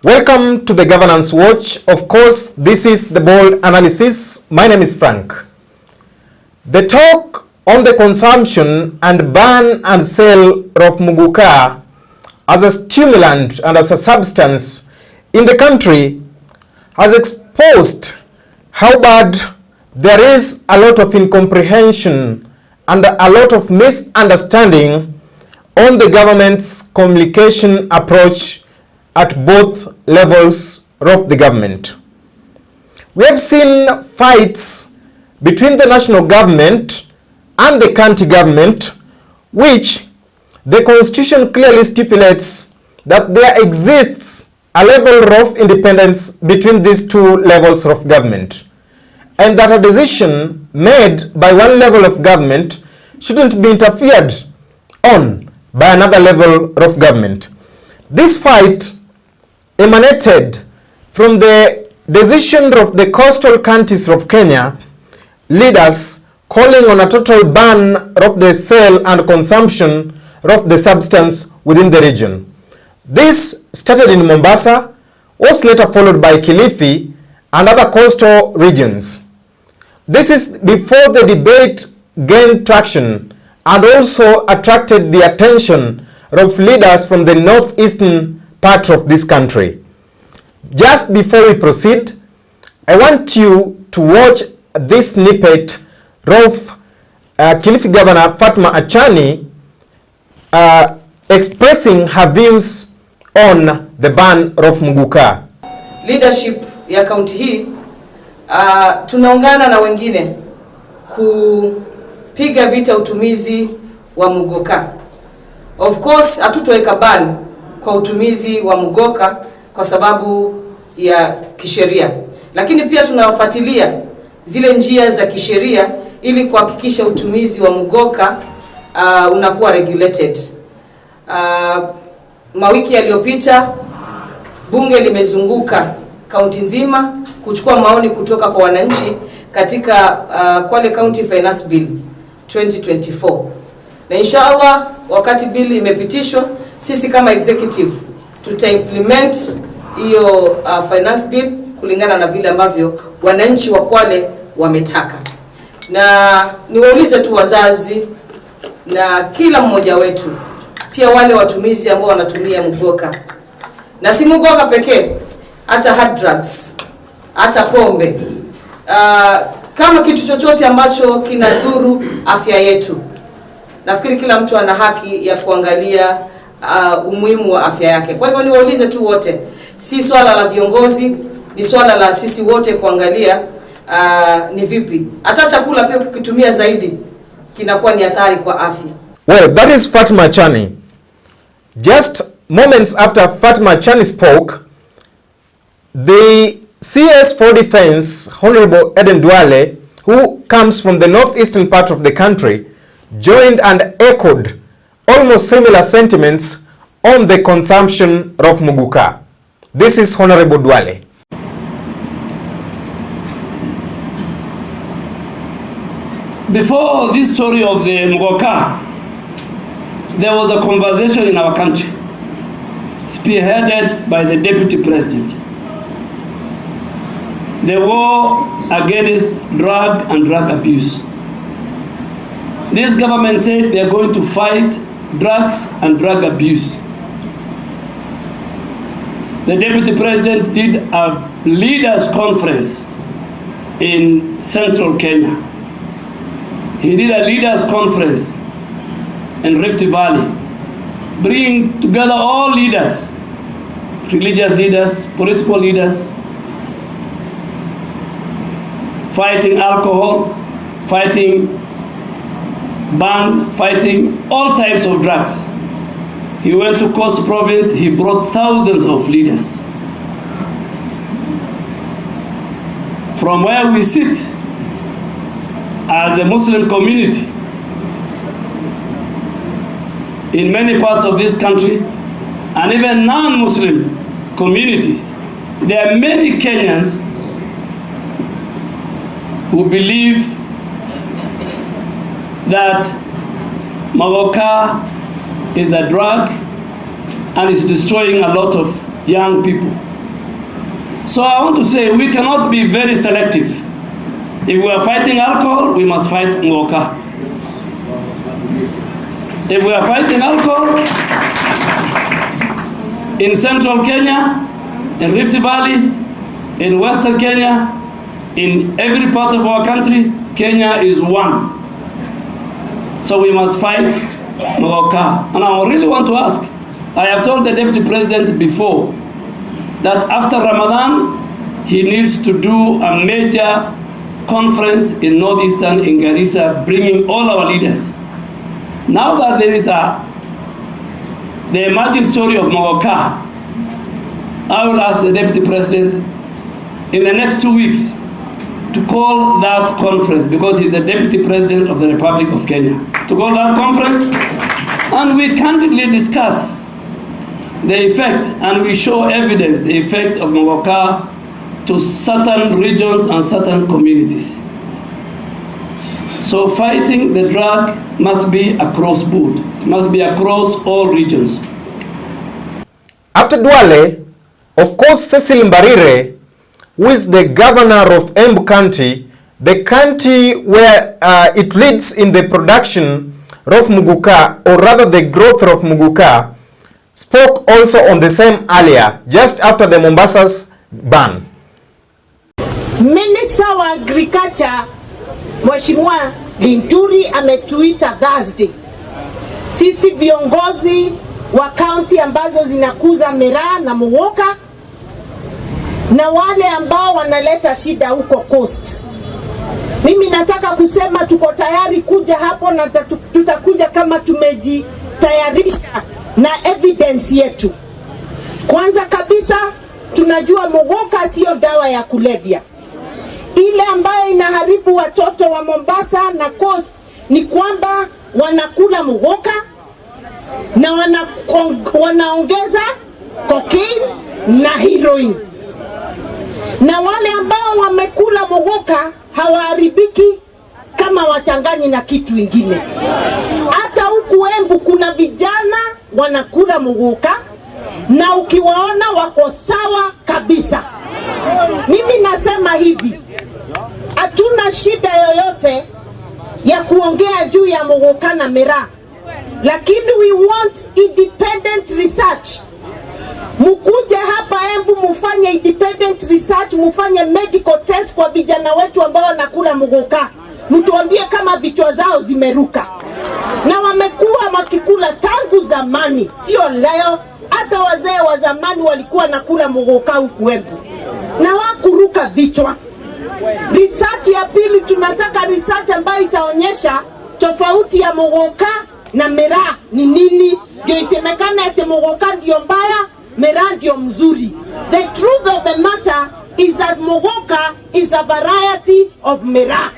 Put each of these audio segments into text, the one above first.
Welcome to the Governance Watch. Of course, this is the bold analysis. My name is Frank. The talk on the consumption and ban and sale of Muguka as a stimulant and as a substance in the country has exposed how bad there is a lot of incomprehension and a lot of misunderstanding on the government's communication approach at both levels of the government. We have seen fights between the national government and the county government, which the constitution clearly stipulates that there exists a level of independence between these two levels of government, and that a decision made by one level of government shouldn't be interfered on by another level of government. This fight emanated from the decision of the coastal counties of Kenya leaders calling on a total ban of the sale and consumption of the substance within the region. This started in Mombasa, was later followed by Kilifi and other coastal regions. This is before the debate gained traction and also attracted the attention of leaders from the northeastern part of this country. Just before we proceed, I want you to watch this snippet of Kilifi Governor Fatma Achani expressing her views on the ban of Muguka. Leadership ya kaunti hii tunaungana na wengine kupiga vita utumizi wa Muguka. Of course hatutoweka ban kwa utumizi wa Muguka kwa sababu ya kisheria, lakini pia tunawafuatilia zile njia za kisheria ili kuhakikisha utumizi wa Muguka unakuwa regulated. Mawiki yaliyopita bunge limezunguka kaunti nzima kuchukua maoni kutoka kwa wananchi katika Kwale County Finance Bill 2024, na inshallah wakati bill imepitishwa, sisi kama executive tutaimplement hiyo finance bill kulingana na vile ambavyo wananchi wa Kwale wametaka. Na niwaulize tu wazazi na kila mmoja wetu, pia wale watumizi ambao wanatumia Muguka, na si Muguka pekee, hata hard drugs, hata pombe, kama kitu chochote ambacho kinadhuru afya yetu, nafikiri kila mtu ana haki ya kuangalia umuhimu wa afya yake. Kwa hivyo niwaulize tu wote, si swala la viongozi, ni swala la sisi wote kuangalia ni vipi hata chakula pia kukitumia zaidi kinakuwa ni athari kwa afya. Well, that is Fatma Achani. Just moments after Fatma Achani spoke, the CS for Defense, Honorable Duale, who comes from the northeastern part of the country, joined and echoed almost similar sentiments on the consumption of Muguka. This is Honorable Duale. Before this story of the Muguka, there was a conversation in our country spearheaded by the Deputy President. The war against drug and drug abuse. This government said they are going to fight drugs and drug abuse. The Deputy President did a leaders conference in central Kenya. He did a leaders conference in Rift Valley, bringing together all leaders, religious leaders, political leaders, fighting alcohol, fighting ban, fighting all types of drugs. He went to Coast Province, he brought thousands of leaders. From where we sit as a Muslim community in many parts of this country, and even non-Muslim communities, there are many Kenyans who believe that Muguka is a drug and is destroying a lot of young people. So I want to say we cannot be very selective. If we are fighting alcohol, we must fight Muguka. If we are fighting alcohol in central Kenya, in Rift Valley, in western Kenya, in every part of our country, Kenya is one. So we must fight Muguka. And I really want to ask, I have told the Deputy President before that after Ramadan, he needs to do a major conference in northeastern in Garissa, bringing all our leaders. Now that there is the emerging story of Muguka, I will ask the Deputy President in the next 2 weeks to call that conference, because he's the Deputy President of the Republic of Kenya, to call that conference, and we candidly discuss the effect, and we show evidence, the effect of Muguka to certain regions and certain communities. So fighting the drug must be across board. It must be across all regions. After Duale, of course, Cecil Mbarire, who is the governor of Embu County, the county where it leads in the production of Muguka, or rather the growth of Muguka, spoke also on the same earlier, just after the Mombasa's ban. Minister wa Agriculture Mheshimiwa Linturi ametuita Thursday. Sisi viongozi wa county ambazo zinakuza miraa na Muguka na wale ambao wanaleta shida huko coast. Mimi nataka kusema tuko tayari kuja hapo, na tutakuja kama tumejitayarisha na evidence yetu. Kwanza kabisa tunajua Muguka sio dawa ya kulevya. Ile ambayo inaharibu watoto wa Mombasa na coast ni kwamba wanakula Muguka na wanaongeza cocaine na heroin. Na wale ambao wamekula Muguka hawaharibiki kama wachanganyi na kitu ingine. Hata huku Embu kuna vijana wanakula Muguka na ukiwaona wako sawa kabisa. Mimi nasema hivi, hatuna shida yoyote ya kuongea juu ya Muguka na miraa, lakini we want independent research. Mukuje hapa Embu mufanye independent research, mufanye medical test kwa vijana wetu ambao wanakula Muguka. Mtuambie kama vichwa zao zimeruka. Na wamekuwa wakikula tangu zamani, sio leo. Hata wazee wa zamani walikuwa nakula Muguka huku Embu na wakuruka vichwa. Research ya pili, tunataka research ambayo itaonyesha tofauti ya Muguka na miraa ni nini. Ndio isemekana eti Muguka ndio mbaya, miraa ndio mzuri. The truth of the matter is that Muguka is a variety of miraa.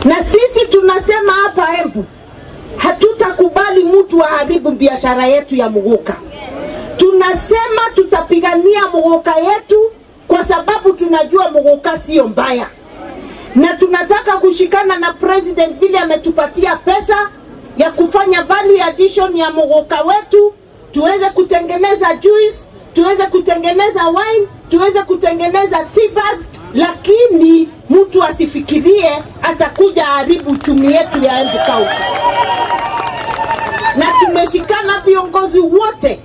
Na sisi tunasema hapa Embu, hatutakubali mtu aharibu biashara yetu ya Muguka. Tunasema tutapigania Muguka yetu kwa sababu tunajua Muguka sio mbaya. Na tunataka kushikana na president vile ametupatia pesa ya kufanya value addition ya Muguka wetu, tuweze kutengeneza juice, tuweze kutengeneza wine, tuweze kutengeneza tea bags, lakini mtu asifikirie atakuja haribu uchumi yetu ya Embu County. Na tumeshikana viongozi wote,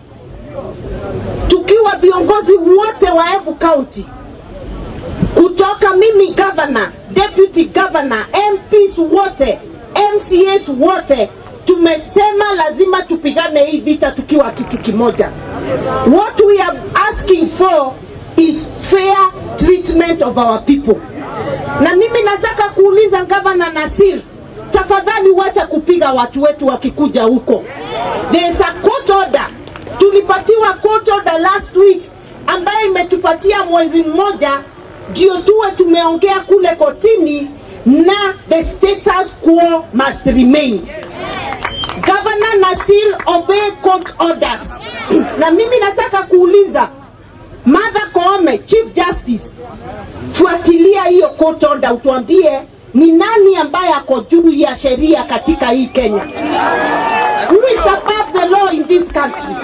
tukiwa viongozi wote wa Embu County, kutoka mimi governor, deputy governor, MPs wote, MCAs wote, tumesema lazima tupigane hii vita tukiwa kitu kimoja. What we are asking for is fair treatment of our people. Na mimi nataka kuuliza Governor Nasir, tafadhali wacha kupiga watu wetu wakikuja huko. There is a court order. Tulipatiwa court order last week ambaye imetupatia mwezi mmoja ndio tuwe tumeongea kule kotini, na the status quo must remain. Governor Nasir, obey court orders. Na mimi nataka kuuliza Martha Koome, Chief Justice, fuatilia hiyo court order, utuambie ni nani ambaye ako juu ya sheria katika hii Kenya. Who is above the law in this country?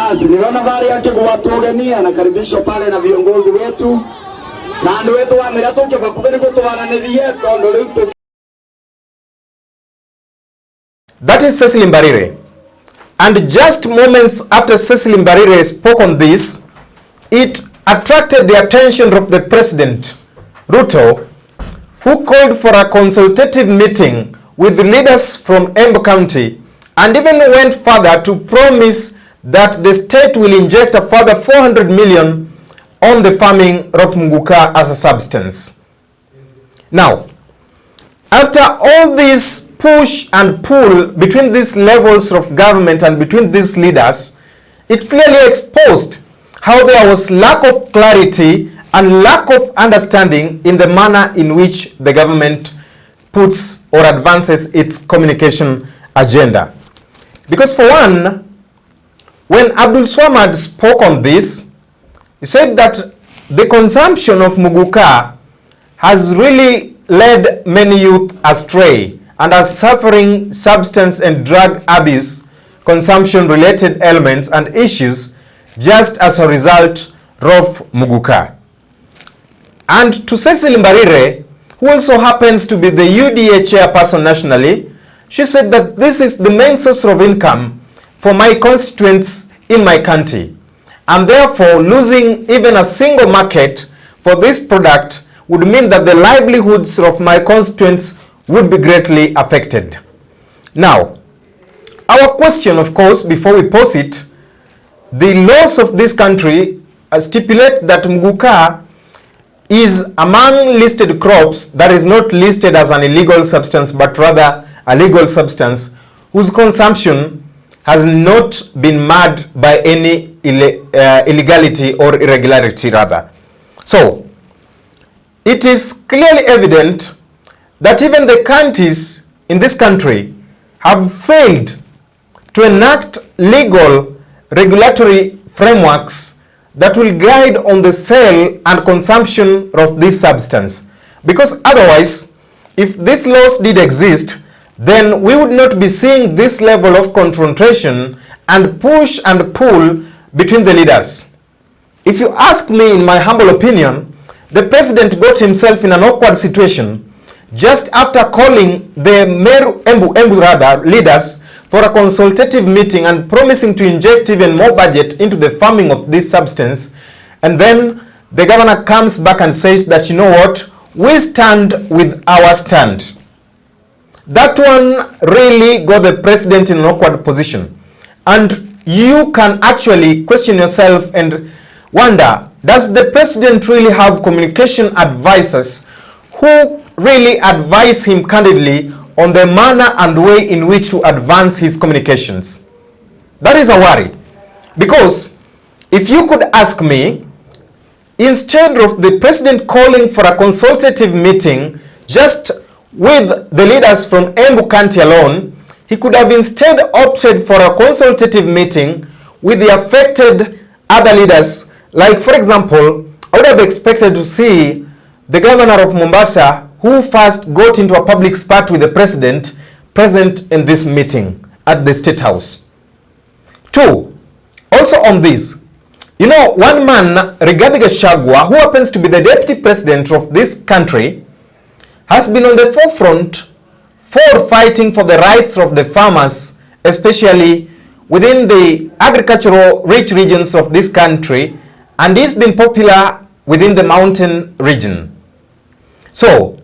Basi niliona vari yake kuwatugenia, anakaribishwa pale na viongozi wetu na ndio wetu wamera toke bakubeni kutoananirie tondo leo. That is Cecily Mbarire. And just moments after Cecily Mbarire spoke on this, it attracted the attention of the president, Ruto, who called for a consultative meeting with leaders from Embu County and even went further to promise that the state will inject a further 400 million on the farming of Muguka as a substance. Now, after all this push and pull between these levels of government and between these leaders, it clearly exposed how there was lack of clarity and lack of understanding in the manner in which the government puts or advances its communication agenda. Because for one, when Abdul Swamad spoke on this, he said that the consumption of Muguka has really led many youth astray and are suffering substance and drug abuse, consumption related ailments and issues just as a result of Muguka. And to Cecily Mbarire, who also happens to be the UDA chairperson nationally, she said that this is the main source of income for my constituents in my county, and therefore losing even a single market for this product would mean that the livelihoods of my constituents would be greatly affected. Now, our question, of course, before we pose it, the laws of this country stipulate that Muguka is among listed crops that is not listed as an illegal substance, but rather a legal substance whose consumption has not been marred by any illegality or irregularity rather. So, it is clearly evident that even the counties in this country have failed to enact legal regulatory frameworks that will guide on the sale and consumption of this substance. Because otherwise, if these laws did exist, then we would not be seeing this level of confrontation and push and pull between the leaders. If you ask me, in my humble opinion, the president got himself in an awkward situation just after calling the Embu leaders for a consultative meeting and promising to inject even more budget into the farming of this substance. And then the governor comes back and says that, you know what, we stand with our stand. That one really got the president in an awkward position. And you can actually question yourself and wonder, does the president really have communication advisors who really advise him candidly on the manner and way in which to advance his communications? That is a worry. Because if you could ask me, instead of the president calling for a consultative meeting just with the leaders from Embu County alone, he could have instead opted for a consultative meeting with the affected other leaders. Like, for example, I would have expected to see the governor of Mombasa, who first got into a public spat with the president, present in this meeting at the State House. Two, also on this, you know, one man, Rigathi Gachagua, who happens to be the deputy president of this country, has been on the forefront for fighting for the rights of the farmers, especially within the agricultural rich regions of this country, and he's been popular within the mountain region. So,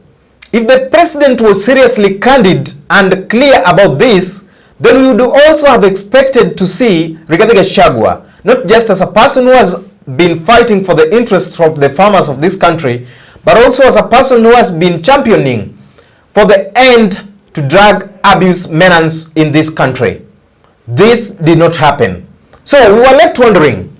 if the president was seriously candid and clear about this, then we would also have expected to see Rigathi Gachagua, not just as a person who has been fighting for the interests of the farmers of this country, but also as a person who has been championing for the end to drug abuse menace in this country. This did not happen. So we were left wondering,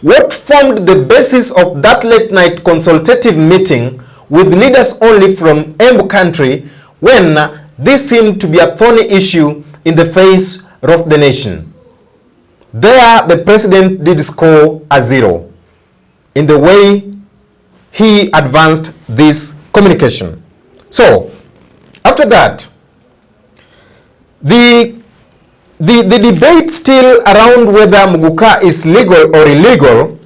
what formed the basis of that late night consultative meeting with leaders only from Embu country when this seemed to be a thorny issue in the face of the nation? There, the president did score a 0 in the way he advanced this communication. So, after that, the the debate still around whether Muguka is legal or illegal,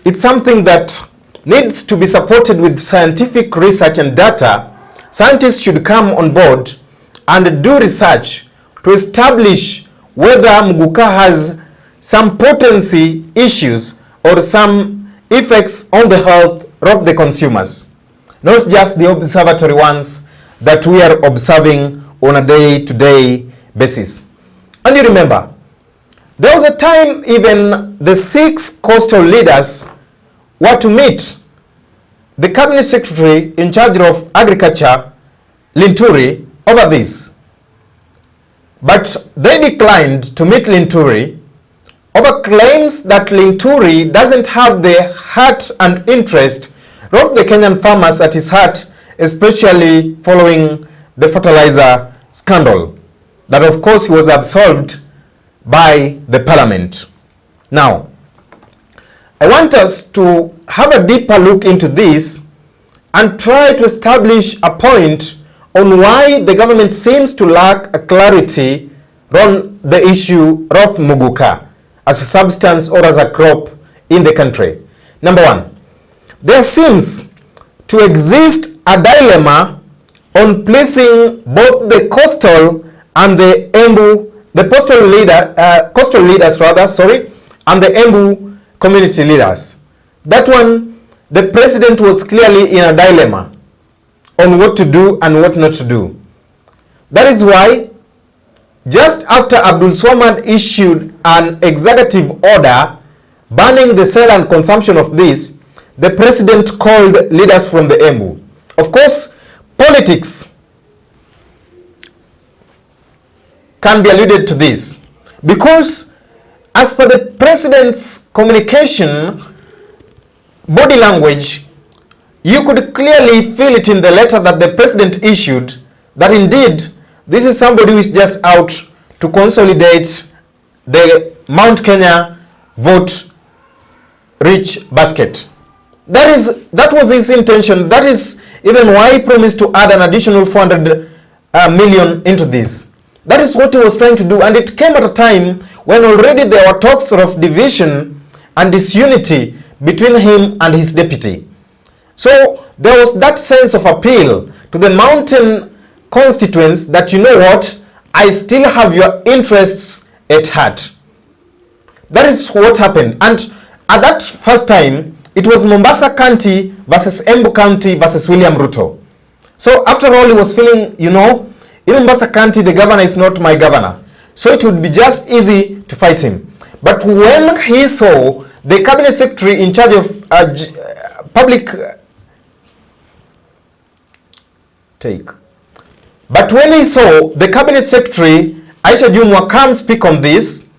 it's something that needs to be supported with scientific research and data. Scientists should come on board and do research to establish whether Muguka has some potency issues or some effects on the health of the consumers, not just the observatory ones that we are observing on a day-to-day basis. And you remember, there was a time even the 6 coastal leaders were to meet the cabinet secretary in charge of agriculture, Linturi, over this. But they declined to meet Linturi over claims that Linturi doesn't have the heart and interest of the Kenyan farmers at his heart, especially following the fertilizer scandal, that of course he was absolved by the parliament. Now, I want us to have a deeper look into this and try to establish a point on why the government seems to lack a clarity on the issue of Muguka as a substance or as a crop in the country. Number one, there seems to exist a dilemma on placing both the coastal and the Embu, the coastal leaders and the Embu community leaders. That one, the president was clearly in a dilemma on what to do and what not to do. That is why, just after Abdul Swamad issued an executive order banning the sale and consumption of this, the president called leaders from the Embu. Of course, politics can be alluded to this, because as per the president's communication body language, you could clearly feel it in the letter that the president issued, that indeed this is somebody who is just out to consolidate the Mount Kenya vote rich basket. That was his intention. That is even why he promised to add an additional 400 million into this. That is what he was trying to do, and it came at a time when already there were talks of division and disunity between him and his deputy. So there was that sense of appeal to the mountain constituents that, you know what, I still have your interests at heart. That is what happened. And at that first time, it was Mombasa County versus Embu County versus William Ruto. So after all, he was feeling, you know, in Mombasa County, the governor is not my governor. So it would be just easy to fight him. But when he saw the cabinet secretary in charge of But when he saw the cabinet secretary, Aisha Jumwa, come speak on this,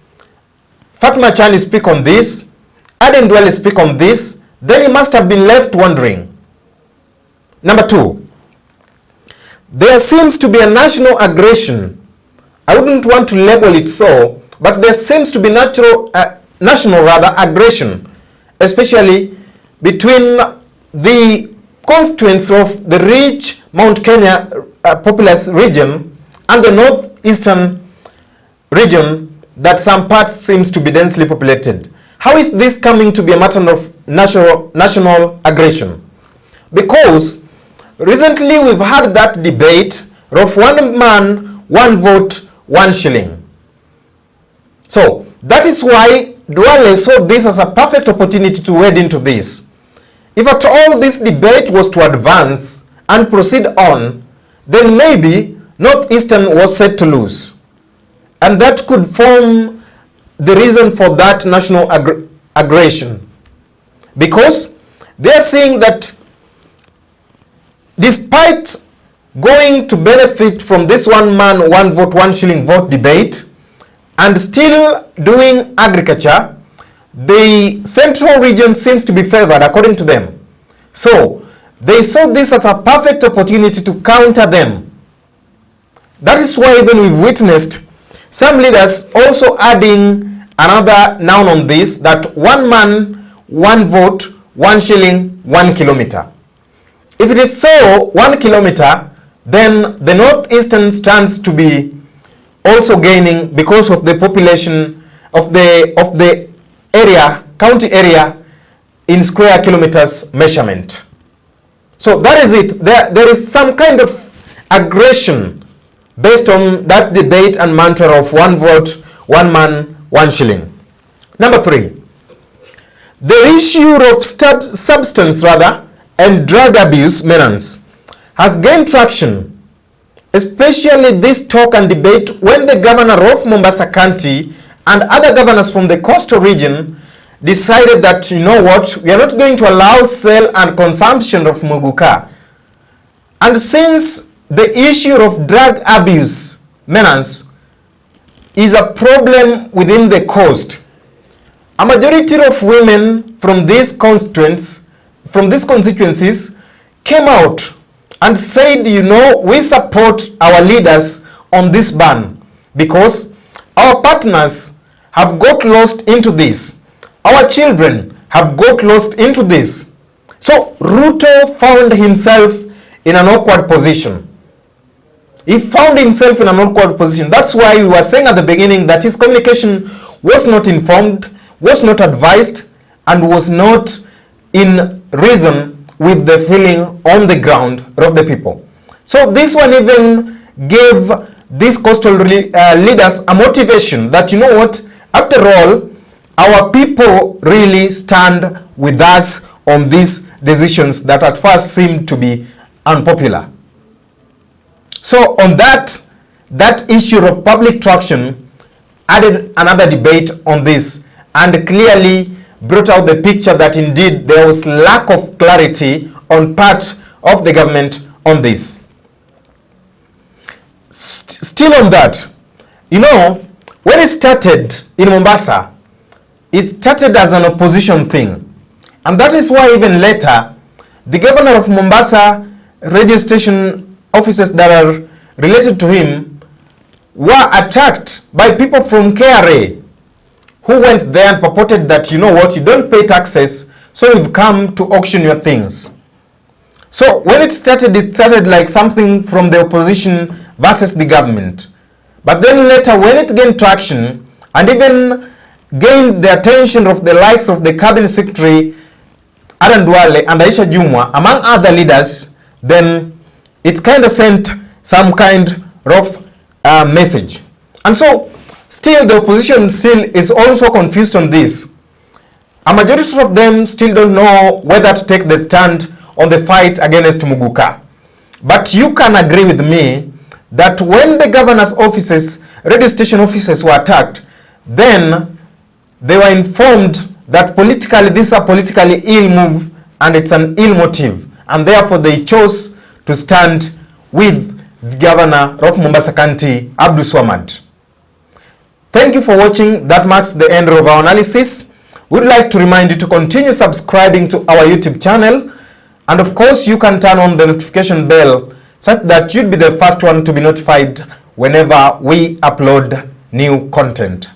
Fatma Chani speak on this, Aden Duale speak on this, then he must have been left wondering. Number two, there seems to be a national aggression. I wouldn't want to label it so, but there seems to be national aggression, especially between the constituents of the rich Mount Kenya populous region and the northeastern region that some parts seems to be densely populated. How is this coming to be a matter of national aggression? Because recently we've had that debate of 1 man, 1 vote, 1 shilling. So that is why Duale saw this as a perfect opportunity to wade into this. If at all this debate was to advance and proceed on, then maybe Northeastern was set to lose. And that could form the reason for that national aggression. Because they are saying that despite going to benefit from this 1 man, 1 vote, 1 shilling vote debate and still doing agriculture, the central region seems to be favored according to them. So they saw this as a perfect opportunity to counter them. That is why even we've witnessed some leaders also adding another noun on this, that 1 man, 1 vote, 1 shilling, 1 kilometer. If it is so, 1 kilometer, then the Northeastern stands to be also gaining because of the population of the area, county area in square kilometers measurement. So that is it. There is some kind of aggression based on that debate and mantra of one vote, one man, one shilling. Number 3, the issue of substance and drug abuse menace has gained traction, especially this talk and debate when the governor of Mombasa County and other governors from the coastal region decided that, you know what, we are not going to allow sale and consumption of Muguka. And since the issue of drug abuse menace is a problem within the coast, a majority of women from these constituencies came out and said, you know, we support our leaders on this ban because our partners have got lost into this. Our children have got lost into this. So Ruto found himself in an awkward position. He found himself in an awkward position. That's why we were saying at the beginning that his communication was not informed, was not advised, and was not in reason with the feeling on the ground of the people. So this one even gave these coastal leaders a motivation that, you know what, after all, our people really stand with us on these decisions that at first seemed to be unpopular. So on that issue of public traction added another debate on this and clearly brought out the picture that indeed there was lack of clarity on part of the government on this. Still on that, you know, when it started in Mombasa, it started as an opposition thing. And that is why even later, the governor of Mombasa radio station officers that are related to him were attacked by people from KRA who went there and purported that, you know what, you don't pay taxes, so we've come to auction your things. So when it started like something from the opposition versus the government. But then later, when it gained traction and even gained the attention of the likes of the cabinet secretary Duale and Aisha Jumwa, among other leaders, then it kind of sent some kind of message. And so still the opposition still is also confused on this. A majority of them still don't know whether to take the stand on the fight against Muguka. But you can agree with me that when the governor's offices, radio station offices were attacked, then they were informed that politically this is a politically ill move and it's an ill motive, and therefore they chose to stand with the governor of Mombasa County, Abdul Swamad. Thank you for watching. That marks the end of our analysis. We'd like to remind you to continue subscribing to our YouTube channel, and of course you can turn on the notification bell such that you'd be the first one to be notified whenever we upload new content.